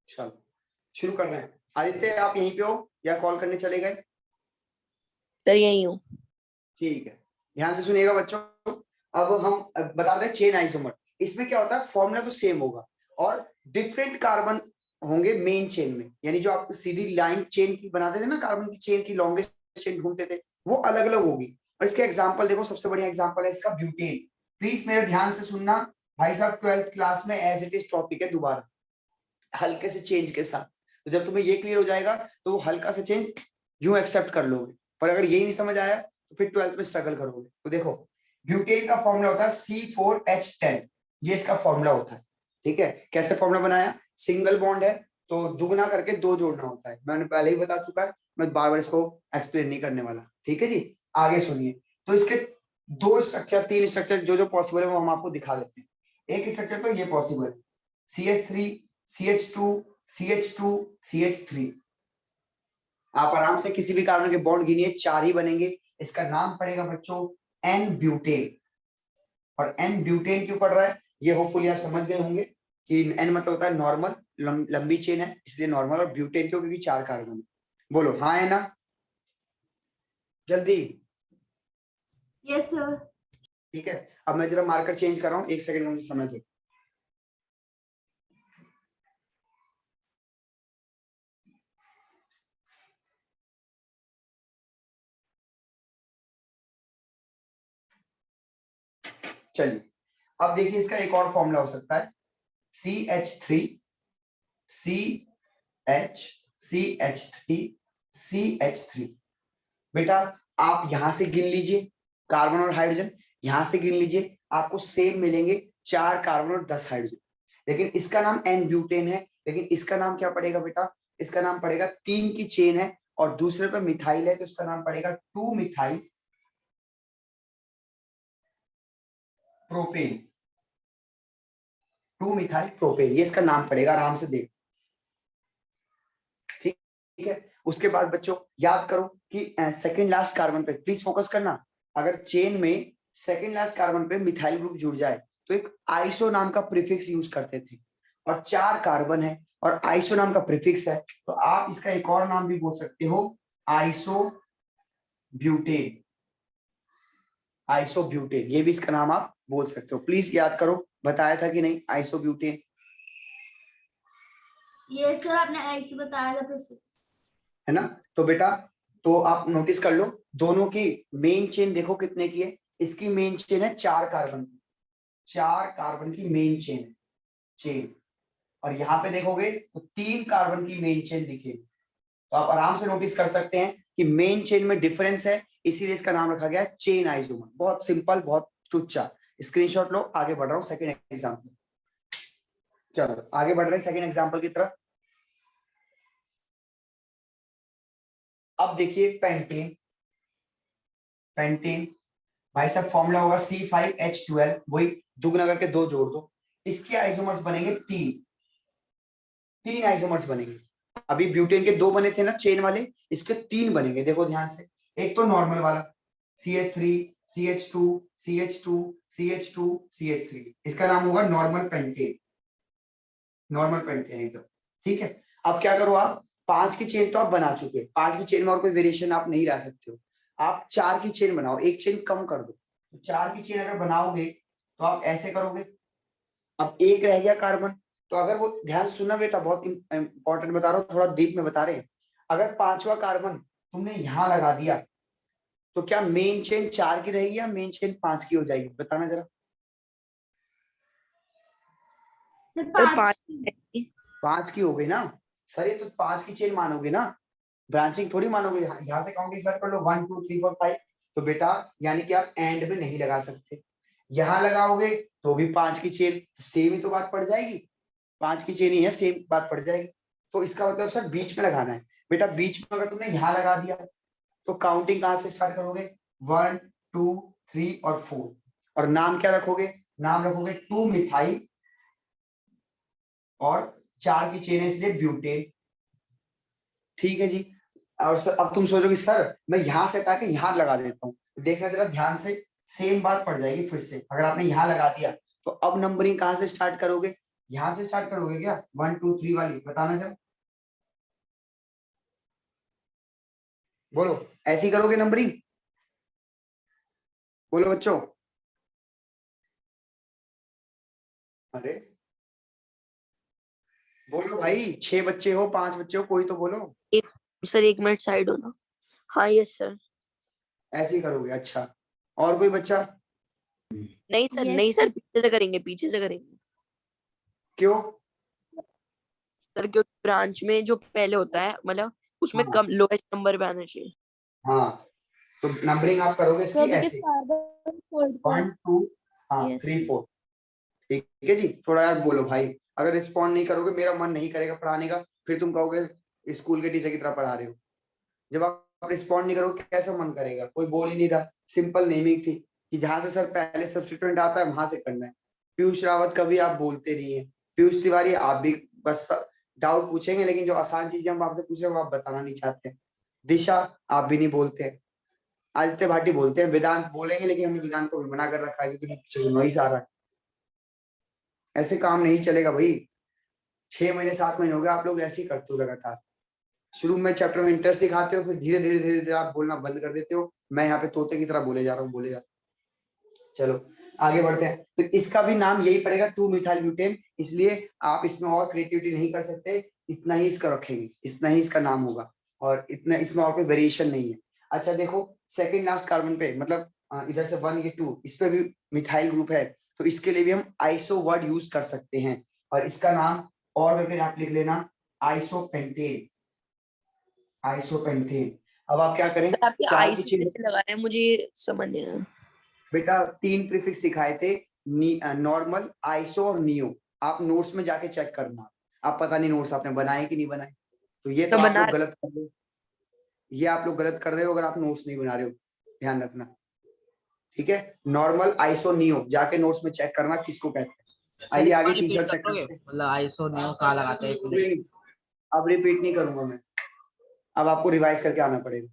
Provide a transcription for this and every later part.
चलो शुरू कर रहे हैं। आदित्य आप यहीं पे हो या कॉल करने चले गए? सर यही हूँ। ठीक है, ध्यान से सुनिएगा बच्चों। अब हम बता रहे हैं चेन आइसोमर। इसमें क्या होता है, फॉर्मूला तो सेम होगा और डिफरेंट कार्बन होंगे मेन चेन में, यानी जो आप सीधी लाइन चेन की बनाते थे ना, कार्बन की चेन की लॉन्गेस्ट चेन ढूंढते थे, वो अलग अलग होगी। और इसके एग्जांपल देखो, सबसे बढ़िया एग्जांपल है इसका ब्यूटेन। प्लीज मेरे ध्यान से सुनना भाई साहब, 12th क्लास में एज इट इज टॉपिक है, दोबारा हल्के से चेंज के साथ। तो जब तुम्हें ये क्लियर हो जाएगा तो वो हल्का से चेंज यूं एक्सेप्ट कर लोगे, पर अगर यही नहीं समझ आया तो फिर 12th में स्ट्रगल करोगे। तो देखो, ब्यूटेन का फॉर्मूला होता है C4H10, ये इसका फॉर्मूला होता है। ठीक है, कैसे फॉर्मूला बनाया? सिंगल बॉन्ड है तो दुगना करके दो जोड़ना होता है, मैंने पहले ही बता चुका है, मैं बार बार इसको एक्सप्लेन नहीं करने वाला। ठीक है जी, आगे सुनिए। तो इसके दो स्ट्रक्चर, तीन स्ट्रक्चर जो जो पॉसिबल है वो हम आपको दिखा देते हैं। एक स्ट्रक्चर तो ये पॉसिबल है, CH3 CH2 CH2 CH3। आप आराम से किसी भी कार्बन के बॉन्ड गिनिए, 4 ही बनेंगे। इसका नाम पड़ेगा बच्चों एन ब्यूटेन। और एन ब्यूटेन क्यों पड़ रहा है ये होपफुली आप समझ गए होंगे कि एन मतलब होता है नॉर्मल, लंबी चेन है इसलिए नॉर्मल, और ब्यूटेन क्यों, क्योंकि 4 कार्बन है। बोलो हाँ है ना, जल्दी। Yes sir. ठीक है, अब मैं जरा मार्कर चेंज कर रहा हूँ, 1 सेकंड मुझे समय दो। चलिए, अब देखिए इसका एक और फॉर्मूला हो सकता है, CH3 CH3 बेटा आप यहां से गिन लीजिए, कार्बन और हाइड्रोजन यहां से गिन लीजिए, आपको सेम मिलेंगे 4 कार्बन और 10 हाइड्रोजन। लेकिन इसका नाम एन ब्यूटेन है, लेकिन इसका नाम क्या पड़ेगा बेटा? इसका नाम पड़ेगा 3 की चेन है और दूसरे पे मिथाइल है तो इसका नाम पड़ेगा 2 मिथाइल प्रोपेन। 2 मिथाइल प्रोपेन, ये इसका नाम पड़ेगा, आराम से देख। ठीक है, उसके बाद बच्चों याद करो कि सेकंड लास्ट कार्बन पे प्लीज फोकस करना। अगर चेन में सेकंड लास्ट कार्बन पे मिथाइल ग्रुप जुड़ जाए तो एक आइसो नाम का प्रीफिक्स यूज करते थे, और 4 कार्बन है और आइसो नाम का प्रीफिक्स है, तो आप इसका एक और नाम भी बोल सकते हो, आइसो ब्यूटेन। आइसो ब्यूटेन, ये भी इसका नाम आप बोल सकते हो। प्लीज याद करो, बताया था कि नहीं आइसो ब्यूटेन? यस सर, आपने ऐसे बताया था प्रीफिक्स, है ना? तो बेटा तो आप नोटिस कर लो, दोनों की मेन चेन देखो कितने की है। इसकी मेन चेन है 4 कार्बन की, 4 कार्बन की मेन चेन। और यहाँ पे देखोगे तो 3 कार्बन की मेन चेन दिखेगी। तो आप आराम से नोटिस कर सकते हैं कि मेन चेन में डिफरेंस है, इसीलिए इसका नाम रखा गया है चेन आइसोमर। बहुत सिंपल, बहुत टुच्चा। स्क्रीनशॉट लो, आगे बढ़ रहा हूँ सेकंड एग्जांपल। चलो आगे बढ़ रहे हैं सेकंड एग्जांपल की तरफ। अब देखिए पेंटेन। पेंटेन भाई साहब फॉर्मूला होगा C5H12, वही दुगना करके 2 जोड़ दो, इसके आइसोमर्स बनेंगे 3 आइसोमर्स बनेंगे। अभी ब्यूटेन के 2 बने थे ना चेन वाले, इसके 3 बनेंगे, देखो ध्यान से। एक तो नॉर्मल वाला CH3 CH2 CH2 CH2 CH3, इसका नाम होगा नॉर्मल पेंटेन। नॉर्मल पेंटेन एकदम ठीक है। अब क्या करो, आप 5 की चेन तो आप बना चुके, 5 की चेन में और कोई वेरिएशन आप नहीं ला सकते हो, आप 4 की चेन बनाओ, एक चेन कम कर दो। तो 4 की चेन अगर बनाओगे तो आप ऐसे करोगे। अब एक रह गया कार्बन, तो अगर वो, ध्यान से सुनना बेटा, बहुत इंपॉर्टेंट बता रहा हूँ, थोड़ा डीप में बता रहे हैं। अगर 5वां कार्बन तुमने यहां लगा दिया तो क्या मेन चेन 4 की रहेगी या मेन चेन 5 की हो जाएगी, बताना जरा। सर सर 5 5 की हो गई ना सर, ये तो 5 की चेन मानोगे ना, ब्रांचिंग थोड़ी मानोगे। यहाँ से काउंटिंग स्टार्ट कर लो, 1 2 3 4 5। तो बेटा यानी कि आप एंड में नहीं लगा सकते, यहां लगाओगे तो भी 5 की चेन, सेम ही तो बात पड़ जाएगी, 5 की चेन ही है, सेम बात पड़ जाएगी। तो इसका मतलब सर बीच में लगाना है। बेटा बीच में अगर तुमने यहां लगा दिया तो काउंटिंग कहां से स्टार्ट करोगे? 1 2 3 और 4। और नाम क्या रखोगे? नाम रखोगे 2 मिथाइल, और 4 की चेन है इसलिए ब्यूटेन। ठीक है जी। और सर अब तुम सोचोगे सर मैं यहां से हटा के यहां लगा देता हूँ, देखना जरा ध्यान से, सेम बात पड़ जाएगी फिर से। अगर आपने यहां लगा दिया तो अब नंबरिंग कहां से स्टार्ट करोगे? यहां से स्टार्ट करोगे क्या 1 2 3 वाली, बताना जरा, बोलो ऐसी करोगे नंबरिंग, बोलो बच्चों। अरे बोलो भाई, 6 बच्चे हो 5 बच्चे हो, कोई तो बोलो। सर 1 मिनट साइड हो ना। हाँ यस सर। ऐसे ही करोगे, अच्छा। और कोई बच्चा? नहीं सर Yes. नहीं सर, पीछे से करेंगे, पीछे से करेंगे क्यों? सर, क्योंकि ब्रांच में जो पहले होता है मतलब उसमें हाँ कम लोएस्ट नंबर पे आना चाहिए। हाँ, तो नंबरिंग आप करोगे इसकी So because ऐसे, carbon fold 1 2 हाँ Yes. 3 4। ठीक है जी, थोड़ा यार बोलो भाई, अगर रिस्पॉन्ड नहीं करोगे मेरा मन नहीं करेगा पढ़ाने का, फिर तुम कहोगे स्कूल के टीचर की तरह पढ़ा रहे हो। जब आप रिस्पॉन्ड नहीं करोगे कैसा मन करेगा, कोई बोल ही नहीं रहा। सिंपल नेमिंग थी कि जहां से सर पहले सब्स्टिट्यूएंट आता है वहां से करना है। पीयूष रावत कभी आप बोलते नहीं है, पीयूष तिवारी आप भी बस डाउट पूछेंगे, लेकिन जो आसान चीजें हम आपसे पूछ रहे हैं वो आप बताना नहीं चाहते। दिशा आप भी नहीं बोलते, आदित्य भाटी बोलते हैं, वेदांत बोलेंगे लेकिन हमने वेदांत को भी मना कर रखा है क्योंकि पीछे से नॉइस आ रहा है। ऐसे काम नहीं चलेगा भाई, 6 महीने 7 महीने हो गए आप लोग ऐसे ही करते हो लगातार। शुरू में चैप्टर में इंटरेस्ट दिखाते हो, फिर धीरे धीरे धीरे धीरे आप बोलना बंद कर देते हो। मैं यहाँ पे तोते की तरह बोले जा रहा हूँ, बोले जा रहा हूँ। चलो आगे बढ़ते हैं। तो इसका भी नाम यही पड़ेगा 2 मिथाइल ब्यूटेन, इसलिए आप इसमें और क्रिएटिविटी नहीं कर सकते, इतना ही इसका रखेंगे, इतना ही इसका नाम होगा, और इतना इसमें और कोई वेरिएशन नहीं है। अच्छा देखो, सेकेंड लास्ट कार्बन पे मतलब इधर से 1 ये 2, इस पे भी मिथाइल ग्रुप है, तो इसके लिए भी हम आइसो वर्ड यूज कर सकते हैं, और इसका नाम और करके आप लिख लेना आइसोपेंटेन, आइसोपेंटेन। अब आप क्या करें, सर आपके 4 की आईसो चेन। कैसे लगा रहे हैं, मुझे ये समझ नहीं आया। बेटा 3 प्रीफिक्स सिखाए थे, नॉर्मल, आइसो और नियो। आप नोट्स में जाके चेक करना, आप पता नहीं नोट्स आपने बनाए कि नहीं बनाए, तो ये तो तो आप बना लोग गलत कर रहे हो, ये आप लोग गलत कर रहे हो अगर आप नोट्स नहीं बना रहे हो, ध्यान रखना। ठीक है, नॉर्मल, आइसो, नियो जाके नोट्स में चेक करना किसको कहते हैं। आइए आगे तीसरा चेक करते हैं। मतलब आइसो नियो कहाँ लगाते हैं? अब रिपीट नहीं करूंगा मैं, अब आपको रिवाइज करके आना पड़ेगा,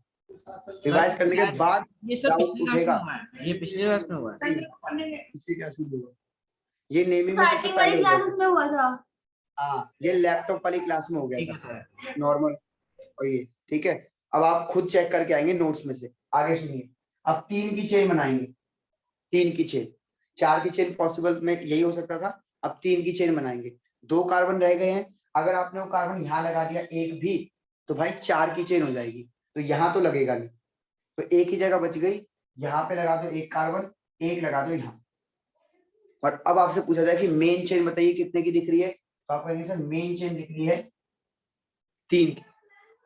रिवाइज करने के बाद ये सर डाउट पिछली क्लास में उठेगा। हुआ है, ये पिछली क्लास में हुआ है। पिछली क्लास में हुआ, ये नेमिंग में सबसे स्टार्टिंग वाली पहले हुआ क्लासेस में हुआ था। हाँ, ये लैपटॉप वाली क्लास में हो गया ठीक है था सर। नॉर्मल, और ये ठीक है। अब आप खुद चेक करके आएंगे नोट्स में से, आगे सुनिए। अब 3 की चेन बनाएंगे, 3 की चेन, 4 की चेन पॉसिबल में यही हो सकता था, अब 3 की चेन बनाएंगे। 2 कार्बन रह गए हैं, अगर आपने वो कार्बन यहाँ लगा दिया एक भी, तो भाई 4 की चेन हो जाएगी, तो यहाँ तो लगेगा नहीं, तो एक ही जगह बच गई, यहाँ पे लगा दो एक कार्बन, एक लगा दो यहाँ। और अब आपसे पूछा जाए कि मेन चेन बताइए कितने की दिख रही है, तो आप कहेंगे सर मेन चेन दिख रही है 3 की,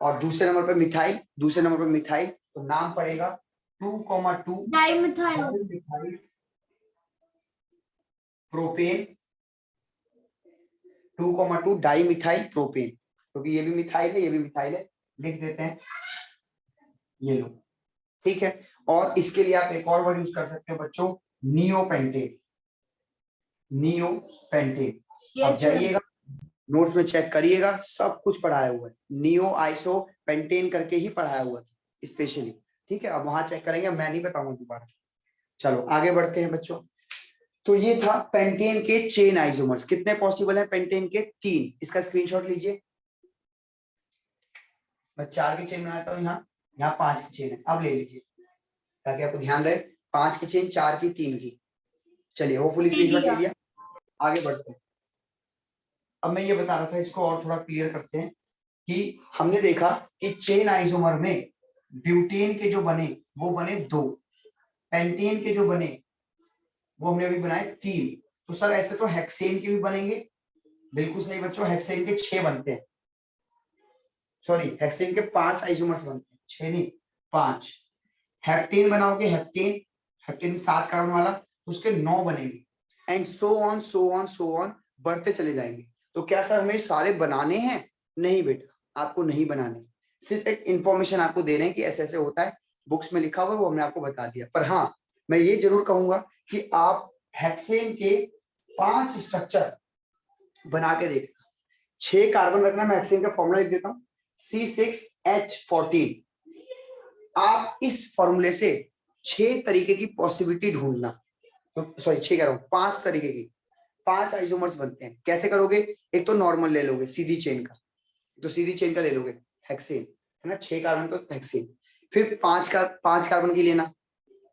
और दूसरे नंबर पे मिथाइल, दूसरे नंबर पे मिथाइल, तो नाम पड़ेगा 2,2 dimethyl methyl propane, 2,2 di methyl propane, क्योंकि ये भी मिथाइल है ये भी मिथाइल है, लिख देते हैं, ये लो। ठीक है, और इसके लिए आप एक और वर्ड यूज कर सकते हो बच्चों, नियोपेंटेन, नियोपेंटेन। अब जाइएगा नोट्स में चेक करिएगा, सब कुछ पढ़ाया हुआ है, नियो आइसो पेंटेन करके ही पढ़ाया हुआ है स्पेशली। ठीक है, अब वहां चेक करेंगे, मैं नहीं बताऊंगा दोबारा। चलो आगे बढ़ते हैं बच्चों। तो ये था पेंटेन के चेन आइसोमर्स, कितने पॉसिबल है पेंटेन के? 3। इसका स्क्रीनशॉट लीजिए, मैं 4 की चेन बनाता हूँ, यहाँ 5 की चेन है, अब ले लीजिए ताकि आपको ध्यान रहे, 5 की चेन, 4 की, 3 की। चलिए होपफुली स्क्रीनशॉट ले लिया, आगे बढ़ते हैं। अब मैं ये बता रहा था, इसको और थोड़ा क्लियर करते हैं कि हमने देखा कि चेन आइसोमर में ब्यूटेन के जो बने वो बने 2, पेंटेन के जो बने वो हमने अभी बनाए 3। तो सर ऐसे तो हेक्सेन के भी बनेंगे, बिल्कुल सही बच्चों, हेक्सेन के 6 बनते हैं, सॉरी हेक्सेन के 5 आइसोमर्स बनते हैं, 6 नहीं 5। हेप्टेन बनाओगे, हेप्टेन, हेप्टेन 7 कार्बन वाला, तो उसके 9 बनेंगे, and so on so on so on, बढ़ते चले जाएंगे। तो क्या सर हमें सारे बनाने हैं? नहीं बेटा, आपको नहीं बनाने, सिर्फ एक इंफॉर्मेशन आपको दे रहे हैं कि ऐसे ऐसे होता है, बुक्स में लिखा हुआ है वो हमने आपको बता दिया। पर हाँ, मैं ये जरूर कहूंगा कि आप हेक्सेन के 5 स्ट्रक्चर बना के देखना। 6 कार्बन रखना, मैं हेक्सेन का फॉर्मूला लिख देता हूँ, C6H14। आप इस फॉर्मूले से 6 तरीके की पॉसिबिलिटी ढूंढना, तो सॉरी 6 कह रहा हूं, 5 तरीके की, 5 आइसोमर्स बनते हैं। कैसे करोगे? एक तो नॉर्मल ले लोगे सीधी चेन का, तो सीधी चेन का ले लोगे हेक्सेन, है ना, 6 कार्बन तो हेक्सेन। फिर 5 कार्बन की लेना,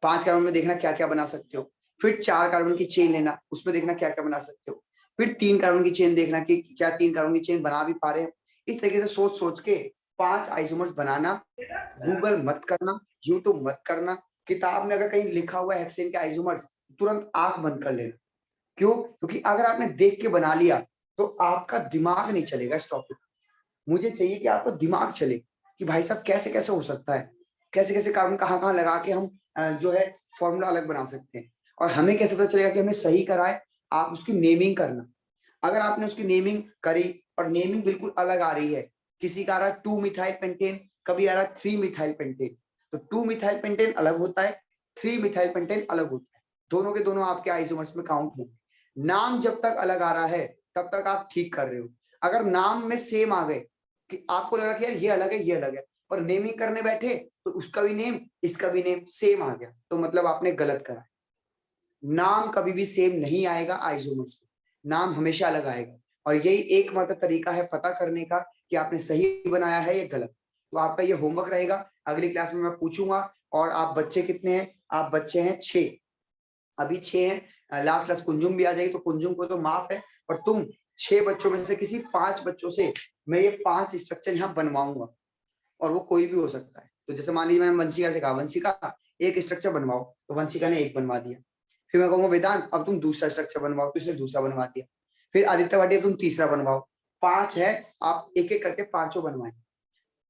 5 कार्बन में देखना क्या क्या बना सकते हो। फिर 4 कार्बन की चेन लेना, उसमें देखना क्या क्या बना सकते हो। फिर 3 कार्बन की चेन देखना कि क्या 3 कार्बन की चेन बना भी पा रहे हैं। इस तरीके से सोच सोच के 5 आइसोमर्स बनाना। गूगल मत करना, यूट्यूब मत करना, किताब में अगर कहीं लिखा हुआ है हेक्सेन के आइसोमर्स, तुरंत आंख बंद कर लेना। क्यों? क्योंकि अगर आपने देख के बना लिया तो आपका दिमाग नहीं चलेगा इस टॉपिक। मुझे चाहिए कि आपको दिमाग चले कि भाई साहब कैसे कैसे हो सकता है, कैसे कैसे कार्बन कहाँ कहाँ लगा के हम जो है फॉर्मूला अलग बना सकते हैं। और हमें कैसे पता चलेगा कि हमें सही कराए? आप उसकी नेमिंग करना। अगर आपने उसकी नेमिंग करी और नेमिंग बिल्कुल अलग आ रही है, किसी का आ रहा है 2 मिथाइल पेंटेन, कभी आ रहा है 3 मिथाइल पेंटेन, तो 2 मिथाइल पेंटेन अलग होता है, 3 मिथाइल पेंटेन अलग होता है। दोनों के दोनों आपके आइसोमर्स में काउंट होंगे। नाम जब तक अलग आ रहा है तब तक आप ठीक कर रहे हो। अगर नाम में सेम आ गए कि आपको लगा कि यार ये अलग है ये अलग है, और नेमिंग करने बैठे तो उसका भी नेम इसका भी नेम सेम आ गया, तो मतलब आपने गलत करा। नाम कभी भी सेम नहीं आएगा आइसोमर्स में, नाम हमेशा अलग आएगा। और यही एकमात्र तरीका है पता करने का कि आपने सही बनाया है या गलत। तो आपका ये होमवर्क रहेगा, अगली क्लास में मैं पूछूंगा। और आप बच्चे कितने हैं? आप बच्चे हैं 6, अभी 6 हैं। लास्ट क्लास कुंजुम भी आ जाएगी, तो कुंजुम को तो माफ है, और तुम 6 बच्चों में से किसी 5 बच्चों से मैं ये 5 स्ट्रक्चर यहाँ बनवाऊंगा, और वो कोई भी हो सकता है। तो जैसे मान लीजिए मैं वंशिका से कहा वंशिका एक स्ट्रक्चर बनवाओ, तो वंशिका ने एक बनवा दिया। फिर मैं कहूंगा वेदांत अब तुम दूसरा स्ट्रक्चर बनवाओ, तो इसने दूसरा बनवा दिया। फिर आदित्य भाटिया तुम तीसरा बनवाओ। 5 है, आप एक एक करके 5 बनवाए।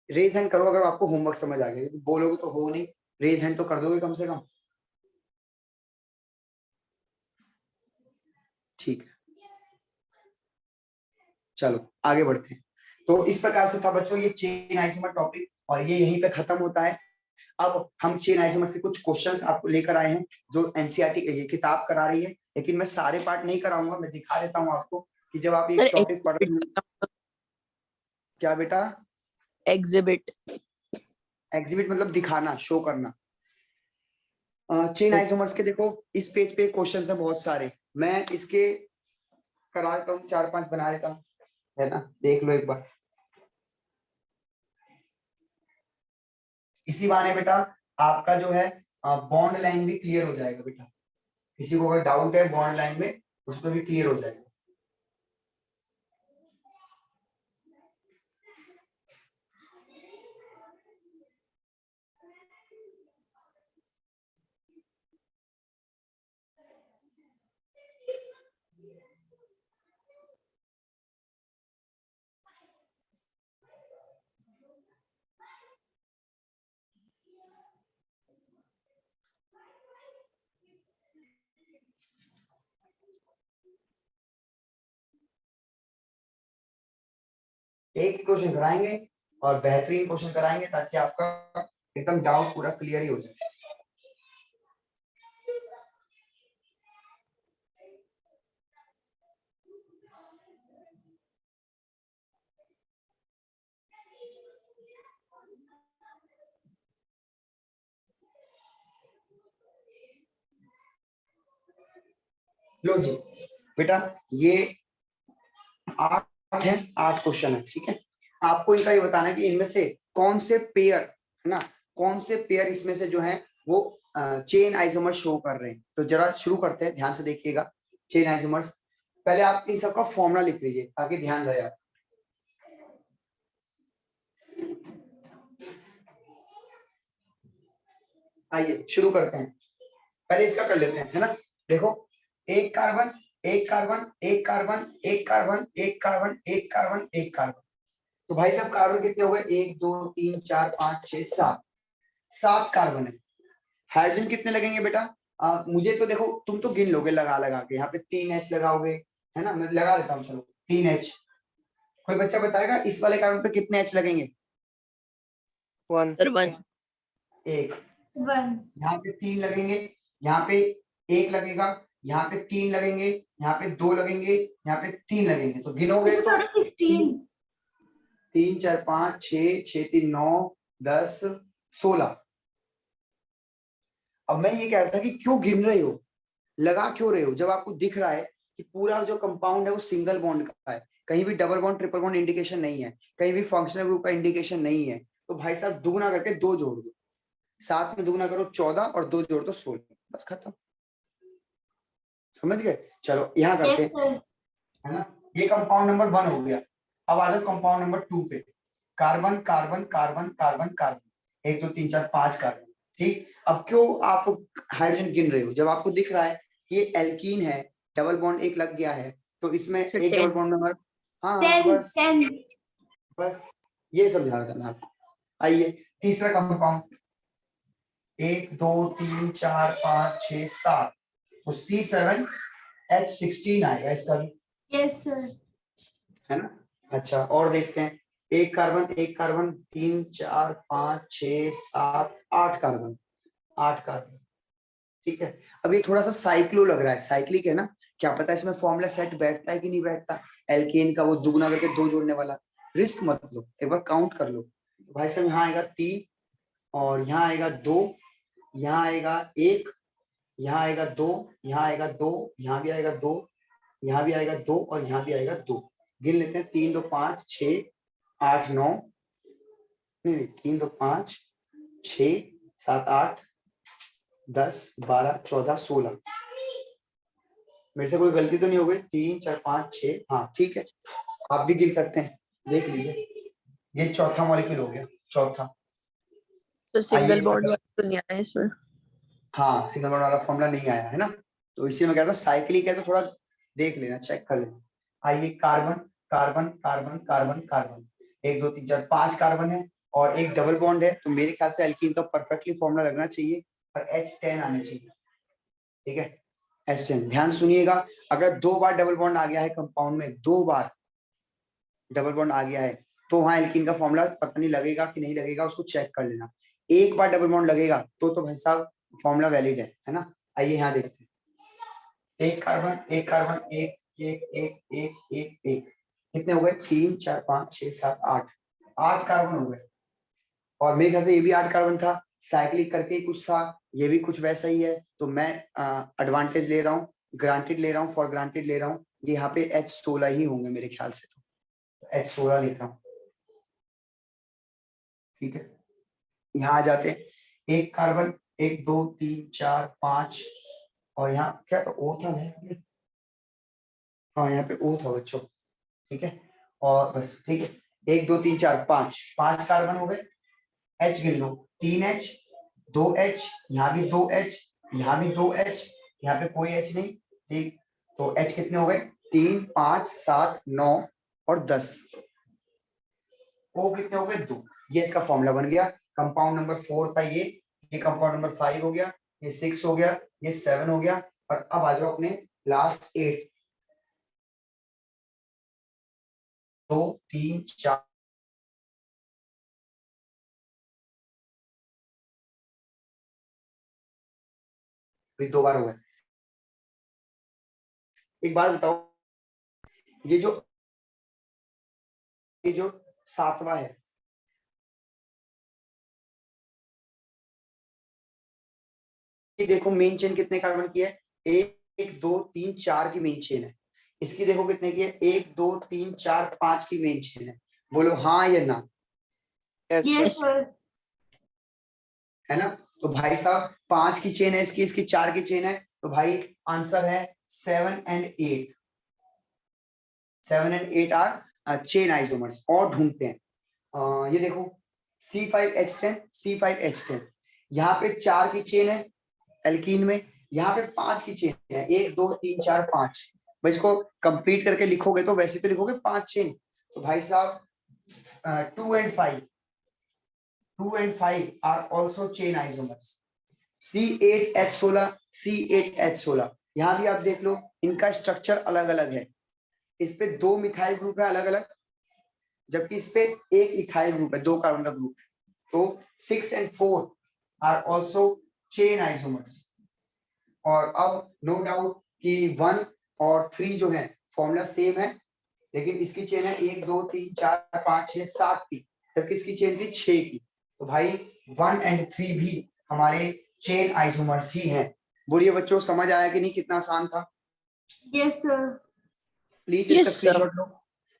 रेज हैंड करो अगर आपको होमवर्क समझ आ गया, बोलोगे तो हो नहीं, रेज हैंड तो कर दोगे कम से कम। ठीक है, चलो आगे बढ़ते हैं। तो इस प्रकार से था बच्चों ये चेन आइसोमर टॉपिक, और ये यहीं पे खत्म होता है। अब हम चेन आइसोमर से कुछ क्वेश्चंस आपको लेकर आए हैं जो एनसीईआरटी ये किताब करा रही है, लेकिन मैं सारे पार्ट नहीं कराऊंगा, मैं दिखा देता हूँ आपको कि जब आप ये सर टॉपिक पढ़ रहे हैं। क्या बेटा? एग्जिबिट? एग्जिबिट मतलब दिखाना, शो करना। चेन आइसोमर्स के देखो इस पेज पे क्वेश्चंस है बहुत सारे, मैं इसके करा देता हूँ, 4-5 बना देता हूँ, है ना, देख लो एक बार। इसी बहाने बेटा आपका जो है बॉन्ड लाइन भी क्लियर हो जाएगा बेटा। किसी को अगर डाउट है बॉन्ड लाइन में, उसमें भी क्लियर हो जाएगा। एक क्वेश्चन कराएंगे और बेहतरीन क्वेश्चन कराएंगे ताकि आपका एकदम डाउट पूरा क्लियर ही हो जाए। लो जी बेटा, ये 8 है, 8 क्वेश्चन है, ठीक है। आपको इनका ये बताना है कि इनमें से कौन से पेयर, है ना, कौन से पेयर इसमें से जो है वो चेन आइसोमर शो कर रहे हैं। तो जरा शुरू करते हैं, ध्यान से देखिएगा। चेन आइसोमर्स, पहले आप इन सबका फॉर्मूला लिख लीजिए ताकि ध्यान रहे आप। आइए शुरू करते हैं, पहले इसका कर लेते हैं, है ना। देखो, एक कार्बन एक कार्बन एक कार्बन एक कार्बन एक कार्बन एक कार्बन एक कार्बन, तो भाई साहब कार्बन कितने हो गए? 1 2 3 4 5 6 7, 7 कार्बन है। हाइड्रोजन कितने लगेंगे बेटा? मुझे तो देखो तुम तो गिन लोगे लगा लगा के, यहाँ पे 3H लगाओगे, है ना, मैं लगा देता हूँ, चलो 3H। कोई बच्चा बताएगा इस वाले कार्बन पे कितने H लगेंगे? 1 सर 1। एक। 1 यहाँ पे 3 लगेंगे, यहाँ पे 1 लगेगा, यहाँ पे 3 लगेंगे, यहाँ पे 2 लगेंगे, यहाँ पे 3 लगेंगे, तो गिनोगे तो 16 3 4 5 6 6 3 9 10 16। अब मैं ये कह रहा था कि क्यों गिन रहे हो, लगा क्यों रहे हो, जब आपको दिख रहा है कि पूरा जो कंपाउंड है वो सिंगल बॉन्ड का है, कहीं भी double bond triple bond indication नहीं है, कहीं भी फंक्शनल ग्रुप का इंडिकेशन नहीं है, तो भाई साहब दुगना करके 2 जोड़ दो, 7 में दुगना करो 14 और 2 जोड़ दो 16, बस खत्म। समझ गए? चलो यहाँ करते यस हैं, सर। है ना। ये कंपाउंड नंबर 1 हो गया। अब आ जाओ कंपाउंड नंबर 2 पे। Carbon carbon carbon carbon carbon, 1 2 3 4 5 carbon. ठीक, अब क्यों आप हाइड्रोजन गिन रहे हो? जब आपको दिख रहा है कि ये एल्कीन है, डबल बॉन्ड एक लग गया है, तो इसमें सर एक डबल 10। बॉन्ड नंबर, हाँ 10 10 बस ये समझा रहा था मैं आपको। आइए तीसरा कंपाउंड, 1 2 3 4 5 6 7, तो C7H16 आएगा इसका भी, यस सर। है ना। अच्छा और देखते हैं, एक कार्बन 3 4 5 6 7 8 कार्बन, 8 कार्बन। ठीक है, अब ये थोड़ा सा साइक्लो लग रहा है, साइक्लिक है ना, क्या पता इसमें फॉर्मूला सेट बैठता है कि नहीं बैठता, एल्केन का वो दुगुना करके 2 जोड़ने वाला। रिस्क मत लो, एक बार काउंट कर लो। भाई साहब यहाँ आएगा 3 और यहाँ आएगा 2, यहाँ आएगा 1, यहाँ आएगा 2, यहाँ आएगा 2, यहाँ भी आएगा 2, यहाँ भी आएगा 2 और यहाँ भी आएगा 2। गिन लेते हैं, 3 2 5 6 8 9, नहीं 3 2 5 6 7 8 10 12 14 16, मेरे से कोई गलती तो नहीं हो गई? 3 4 5 6, हाँ ठीक है, आप भी गिन सकते हैं, देख लीजिए। ये चौथा मॉलिक्यूल हो गया, चौथा। तो आइए सिंगल इसका, बॉन्ड वाला तो नहीं आया इसमें। हाँ सिंगल बॉन्ड वाला फॉर्मूला नहीं आया है ना, तो इसी में कहता साइक्लिक है, तो थोड़ा देख लेना, चेक कर लेना। आइए carbon carbon carbon carbon carbon, 1 2 3 4 5 carbon है और एक डबल बॉन्ड है, तो मेरे ख्याल से एल्कीन का परफेक्टली फॉर्मूला लगना चाहिए और H10 आने चाहिए। ठीक है, H10 ध्यान से सुनिएगा, अगर 2 बार डबल बॉन्ड आ गया है कंपाउंड में, 2 बार डबल बॉन्ड आ गया है, तो वहां एल्कीन का फॉर्मूला पता नहीं लगेगा कि नहीं लगेगा, उसको चेक कर लेना। एक बार डबल बॉन्ड लगेगा तो भाई साहब फॉर्मूला वैलिड है ना। आइए यहाँ देखते हैं, एक कार्बन एक कार्बन, एक एक एक एक एक एक, कितने हो गए? 3 4 5 6 7 8, 8 कार्बन हो गए। और मेरे ख्याल से ये भी 8 कार्बन था, साइक्लिक करके ही कुछ था, ये भी कुछ वैसा ही है, तो मैं एडवांटेज ले रहा हूँ, ग्रांटेड ले रहा हूँ, फॉर ग्रांटेड ले रहा हूँ, ये यहाँ पे H16 ही होंगे मेरे ख्याल से, तो H16 लिख रहा हूँ। ठीक है, यहाँ आ जाते हैं, एक कार्बन 1 2 3 4 5, और यहाँ क्या था, O था ना, हाँ यहाँ पे O था बच्चों। ठीक है, और बस ठीक है, 1 2 3 4 5, 5 कार्बन हो गए। H गिन लो, 3H 2H, यहाँ भी 2H, यहाँ भी 2H, यहाँ पे कोई H नहीं। ठीक, तो H कितने हो गए? 3 5 7 9 और 10। O कितने हो गए? 2। ये इसका फॉर्मूला बन गया। कंपाउंड नंबर 4 था ये कंपाउंड नंबर 5 हो गया, ये 6 हो गया, ये 7 हो गया, और अब आ जाओ अपने लास्ट 8, 2 3 4, दो बार हो गए। एक बात बताओ, ये जो 7वां है, ये देखो मेन चेन कितने कार्बन की है? 1 2 3 4 की मेन चेन है। इसकी देखो कितने की है? 1 2 3 4 5 की मेन चेन है। बोलो हाँ या ना? Yes sir. है ना, तो भाई साहब 5 की चेन है इसकी, इसकी 4 की चेन है, तो भाई आंसर है 7 and 8। 7 and 8 are chain isomers. और ढूंढते हैं, ये देखो C5H10 C5H10, यहाँ पे 4 की चेन है एल्कीन में, यहाँ पे 5 की चेन है, 1 2 3 4 5। भाई इसको कंप्लीट करके लिखोगे तो वैसे तो लिखोगे 5 चेन, तो भाई साहब 2 and 5, 2 and 5 are also chain isomers. C8H16 C8H16, यहाँ भी आप देख लो इनका स्ट्रक्चर अलग अलग है। इस पे 2 मिथाइल ग्रुप है अलग अलग, जबकि इस पे एक इथाइल ग्रुप है, 2 कार्बन का ग्रुप है। तो 6 and 4 are also chain isomers। और अब नो डाउट कि 1 और 3 जो है फॉर्मूला सेम है, लेकिन इसकी चेन है 1 2 3 4 5 6 7 की, जबकि इसकी चेन थी 6 की। तो भाई 1 and 3 भी हमारे चेन आइसोमर्स ही हैं। बोलिए बच्चों, समझ आया कि नहीं? कितना आसान था। Yes, sir. प्लीज इसका Yes, sir. Screenshot low,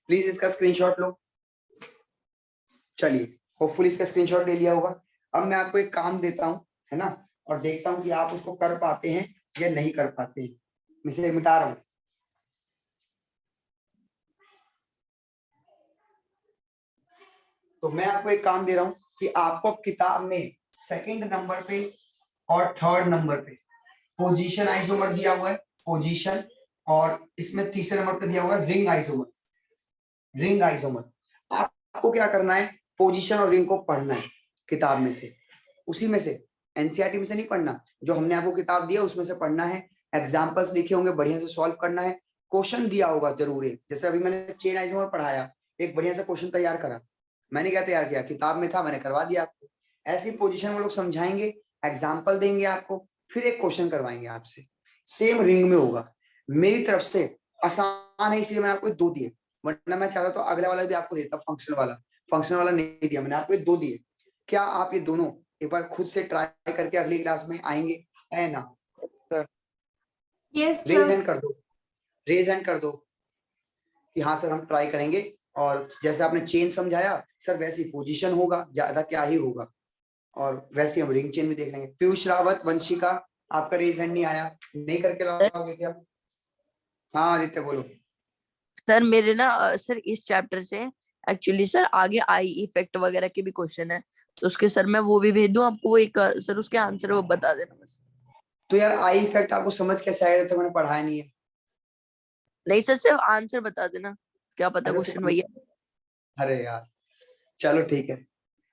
please इसका स्क्रीनशॉट लो। चलिए, होपफुली इसका स्क्रीनशॉट ले लिया होगा। अब मैं आपको एक काम देता हूं, है ना, और देखता हूं कि आप उसको कर पाते हैं या नहीं कर पाते हैं। मैं इसे मिटा रहा हूं। तो मैं आपको एक काम दे रहा हूं कि आपको किताब में सेकंड नंबर पे और थर्ड नंबर पे पोजीशन आइसोमर दिया हुआ है, पोजीशन, और इसमें तीसरे नंबर पे दिया हुआ है रिंग आइसोमर, रिंग आइसोमर। आपको क्या करना है, पोजीशन और रिंग को पढ़ना है किताब में से, उसी में से, एनसीईआरटी में से नहीं पढ़ना, जो हमने आपको किताब दिया उसमें से पढ़ना है। एग्जाम्पल्स लिखे होंगे, बढ़िया से सॉल्व करना है। क्वेश्चन दिया होगा जरूर है, जैसे अभी मैंने चेन आइसोमर पढ़ाया, एक बढ़िया सा क्वेश्चन तैयार करा। मैंने क्या तैयार किया, किताब में था, मैंने करवा दिया आपको। ऐसी पोजीशन में लोग समझाएंगे, एग्जाम्पल देंगे आपको, फिर एक क्वेश्चन करवाएंगे आपसे। सेम रिंग में होगा। मेरी तरफ से आसान है इसलिए मैंने आपको 2 दिए, वरना मैं चाहता तो अगला वाला भी आपको देता, फंक्शन वाला नहीं दिया मैंने आपको, 2 दिए। क्या आप ये दोनों एक बार खुद से ट्राई करके अगली क्लास में आएंगे, है ना? Yes, raise sir. हैंड कर दो, रेज हैंड कर दो कि हाँ सर हम ट्राई करेंगे। और जैसे आपने चेन समझाया सर, वैसी पोजीशन होगा, ज्यादा क्या ही होगा, और वैसे हम रिंग चेन भी देख लेंगे। पीयूष रावत, वंशिका, आपका रेज हैंड नहीं आया, नहीं करके लाओगे क्या? हाँ आदित्य बोलो। सर मेरे ना सर इस चैप्टर से एक्चुअली सर आगे आई इफेक्ट वगैरह के भी क्वेश्चन है, तो उसके सर मैं वो भी भेज दूं आपको, वो एक सर उसके आंसर वो बता देना बस। तो यार आई इफेक्ट आपको समझ कैसे आएगा, तो मैंने पढ़ाया नहीं है। नहीं सर, सिर्फ आंसर बता देना, क्या पता अच्छा, क्वेश्चन वही है। अरे यार चलो ठीक है।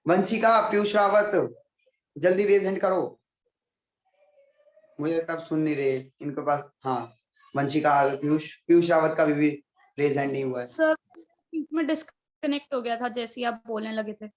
वंशिका, पीयूष रावत, जल्दी रेज हैंड करो। मुझे लगता है आप सुन नहीं रहे इनके पास। हाँ वंशिका, पीयूष रावत का भी रेज हैंड नहीं हुआ है। सर बीच में डिस्कनेक्ट हो गया था जैसे ही आप बोलने लगे थे।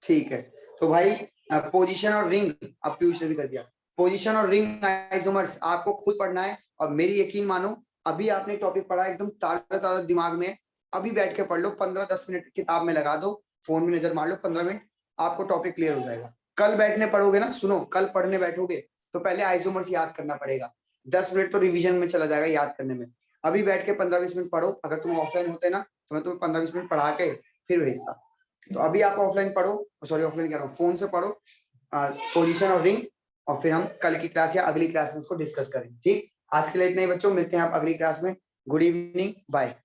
ठीक है, तो भाई पोजीशन और रिंग, अब पीयूष ने भी कर दिया। पोजीशन और रिंग आइसोमर्स आपको खुद पढ़ना है, और मेरी यकीन मानो, अभी आपने टॉपिक पढ़ा एकदम ताजा ताजा दिमाग में, अभी बैठ के पढ़ लो, 15-10 मिनट किताब में लगा दो, फोन में नजर मार लो, 15 मिनट, आपको टॉपिक क्लियर हो जाएगा। कल बैठने पढ़ोगे ना, सुनो, कल पढ़ने बैठोगे तो पहले आइसोमर्स याद करना पड़ेगा, 10 मिनट तो रिविजन में चला जाएगा याद करने में। अभी बैठ के 15-20 मिनट पढ़ो, अगर तुम ऑफलाइन होते ना तो मैं तुम्हें 15-20 मिनट पढ़ा के फिर भेजता। तो अभी आप ऑफलाइन पढ़ो, सॉरी ऑफलाइन कह रहा हूँ, फोन से पढ़ो पोजीशन और रिंग, और फिर हम कल की क्लास या अगली क्लास में उसको डिस्कस करें। ठीक, आज के लिए इतना ही बच्चों, मिलते हैं आप अगली क्लास में। Good evening, bye.